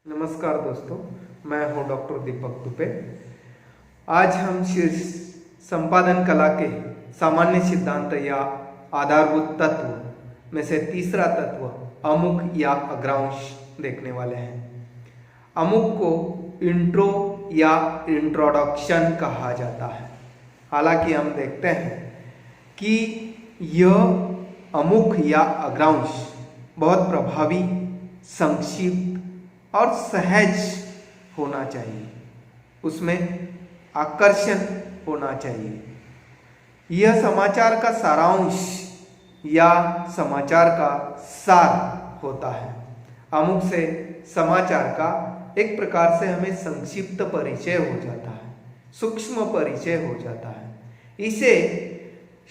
नमस्कार दोस्तों, मैं हूं डॉक्टर दीपक दुबे। आज हम शीर्ष संपादन कला के सामान्य सिद्धांत या आधारभूत तत्व में से तीसरा तत्व अमुक या अग्रांश देखने वाले हैं। अमुक को इंट्रो या इंट्रोडक्शन कहा जाता है। हालांकि हम देखते हैं कि यह अमुक या अग्रांश बहुत प्रभावी, संक्षिप्त और सहज होना चाहिए, उसमें आकर्षण होना चाहिए। यह समाचार का सारांश या समाचार का सार होता है। अमुक से समाचार का एक प्रकार से हमें संक्षिप्त परिचय हो जाता है, सूक्ष्म परिचय हो जाता है। इसे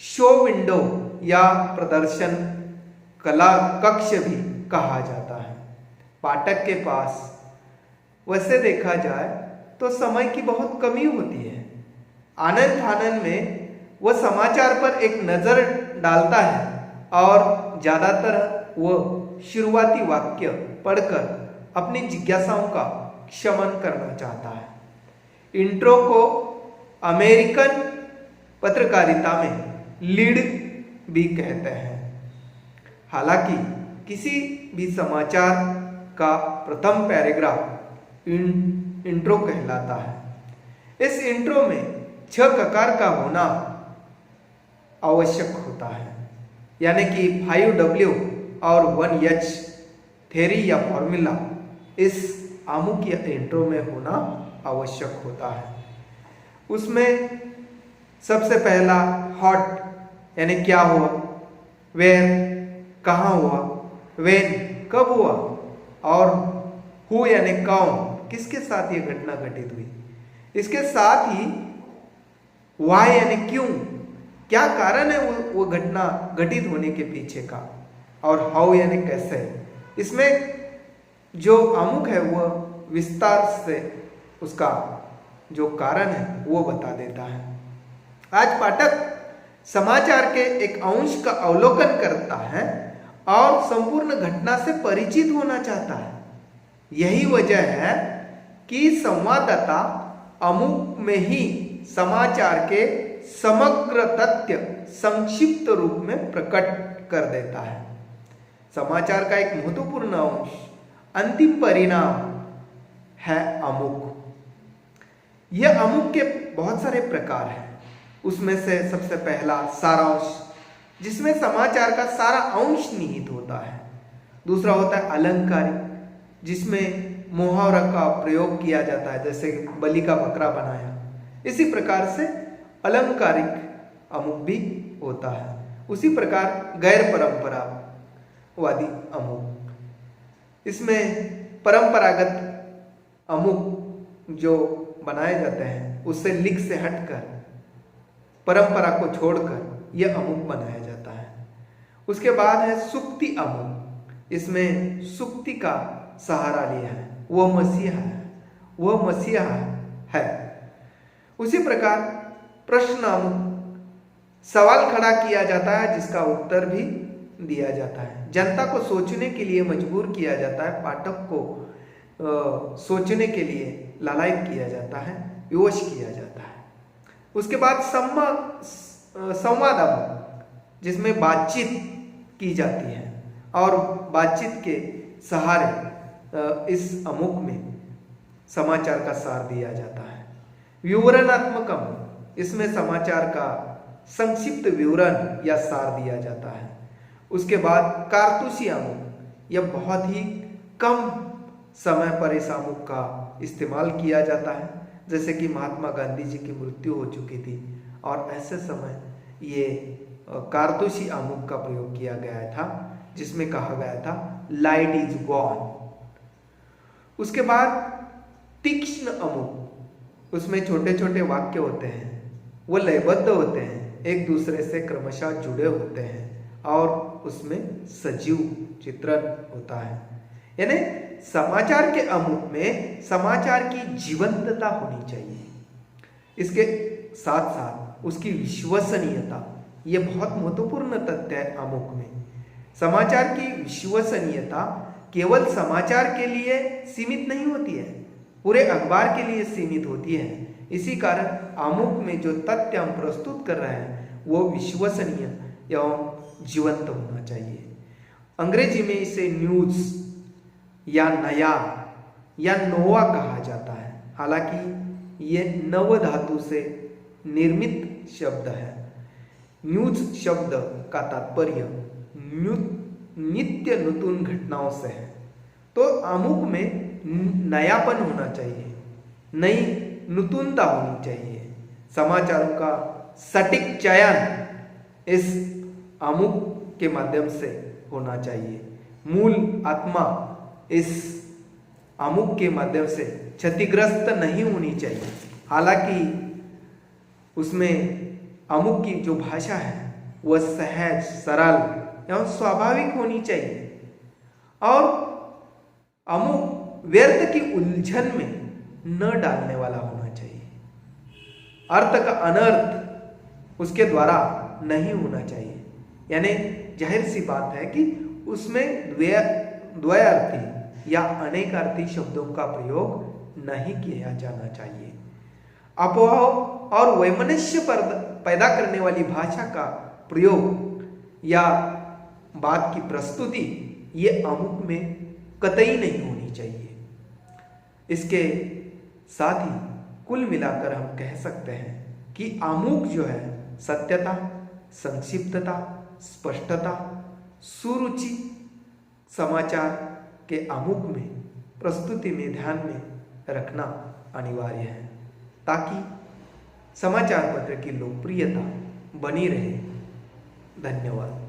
शो विंडो या प्रदर्शन कला कक्ष भी कहा जाता है। पाठक के पास वैसे देखा जाए तो समय की बहुत कमी होती है। आनन फानन में वह समाचार पर एक नज़र डालता है और ज़्यादातर वह शुरुआती वाक्य पढ़कर अपनी जिज्ञासाओं का शमन करना चाहता है। इंट्रो को अमेरिकन पत्रकारिता में लीड भी कहते हैं। हालांकि किसी भी समाचार का प्रथम पैराग्राफ इंट्रो कहलाता है। इस इंट्रो में 6 ककार का होना आवश्यक होता है, यानी कि 5W और 1H थ्योरी या फॉर्मूला इस अमुक या इंट्रो में होना आवश्यक होता है। उसमें सबसे पहला हॉट यानी क्या हुआ, वेयर कहाँ हुआ, वेन कब हुआ, और हु यानी कौन, किसके साथ ये घटना घटित हुई। इसके साथ ही वाई यानी क्यों, क्या कारण है वो घटना घटित होने के पीछे का, और हाउ यानी कैसे। इसमें जो अमुक है वह विस्तार से उसका जो कारण है वो बता देता है। आज पाठक समाचार के एक अंश का अवलोकन करता है और संपूर्ण घटना से परिचित होना चाहता है। यही वजह है कि संवाददाता अमुक में ही समाचार के समग्र तथ्य संक्षिप्त रूप में प्रकट कर देता है। समाचार का एक महत्वपूर्ण अंश अंतिम परिणाम है अमुक। यह अमुक के बहुत सारे प्रकार हैं। उसमें से सबसे पहला सारांश, जिसमें समाचार का सारा अंश निहित होता है। दूसरा होता है अलंकारिक, जिसमें मुहावरा का प्रयोग किया जाता है, जैसे बलि का बकरा बनाया। इसी प्रकार से अलंकारिक अमुक भी होता है। उसी प्रकार गैर परंपरावादी अमुक, इसमें परंपरागत अमुक जो बनाए जाते हैं उससे लिख से हटकर, परंपरा को छोड़कर यह अमुक बनाया जाता है। उसके बाद है सुक्ति अमुक। इसमें सुक्ति का सहारा लिया है, वह मसीहा है, वह मसीहा है। उसी प्रकार प्रश्न अमुक, सवाल खड़ा किया जाता है जिसका उत्तर भी दिया जाता है। जनता को सोचने के लिए मजबूर किया जाता है, पाठक को सोचने के लिए लालायित किया जाता है, विवश किया जाता है। उसके बाद संवाद अमुक, जिसमें बातचीत की जाती है और बातचीत के सहारे इस अमुक में समाचार का सार दिया जाता है। विवरणात्मक अमुक, इसमें समाचार का संक्षिप्त विवरण या सार दिया जाता है। उसके बाद कारतूसी अमुक, यह बहुत ही कम समय पर इस अमुक का इस्तेमाल किया जाता है, जैसे कि महात्मा गांधी जी की मृत्यु हो चुकी थी और ऐसे समय ये कारतूसी अमुक का प्रयोग किया गया था, जिसमें कहा गया था लाइट इज गॉन। उसके बाद तीक्ष्ण अमुक, उसमें छोटे छोटे वाक्य होते हैं, वो लयबद्ध होते हैं, एक दूसरे से क्रमशः जुड़े होते हैं और उसमें सजीव चित्रण होता है। यानी समाचार के अमुक में समाचार की जीवंतता होनी चाहिए। इसके साथ साथ उसकी विश्वसनीयता, यह बहुत महत्वपूर्ण तथ्य है अमुक में। समाचार की विश्वसनीयता केवल समाचार के लिए सीमित नहीं होती है, पूरे अखबार के लिए सीमित होती है। इसी कारण आमुख में जो तथ्य हम प्रस्तुत कर रहे हैं वो विश्वसनीय एवं जीवंत होना चाहिए। अंग्रेजी में इसे न्यूज या नया या नोवा कहा जाता है। हालांकि ये नव धातु से निर्मित शब्द है। न्यूज शब्द का तात्पर्य नित्य नूतन घटनाओं से है। तो आमुख में नयापन होना चाहिए, नई नूतनता होनी चाहिए। समाचारों का सटीक चयन इस आमुख के माध्यम से होना चाहिए। मूल आत्मा इस आमुख के माध्यम से क्षतिग्रस्त नहीं होनी चाहिए। हालांकि उसमें आमुख की जो भाषा है वह सहज, सरल एवं स्वाभाविक होनी चाहिए और आमुख व्यर्थ की उलझन में न डालने वाला होना चाहिए। अर्थ का अनर्थ उसके द्वारा नहीं होना चाहिए। यानी जाहिर सी बात है कि उसमें द्वयार्थी या अनेकार्थी शब्दों का प्रयोग नहीं किया जाना चाहिए। अफवाह और वैमनस्य पैदा करने वाली भाषा का प्रयोग या बात की प्रस्तुति ये आमुख में कतई नहीं होनी चाहिए। इसके साथ ही कुल मिलाकर हम कह सकते हैं कि आमुख जो है सत्यता, संक्षिप्तता, स्पष्टता, सुरुचि समाचार के आमुख में प्रस्तुति में ध्यान में रखना अनिवार्य है ताकि समाचार पत्र की लोकप्रियता बनी रहे। धन्यवाद।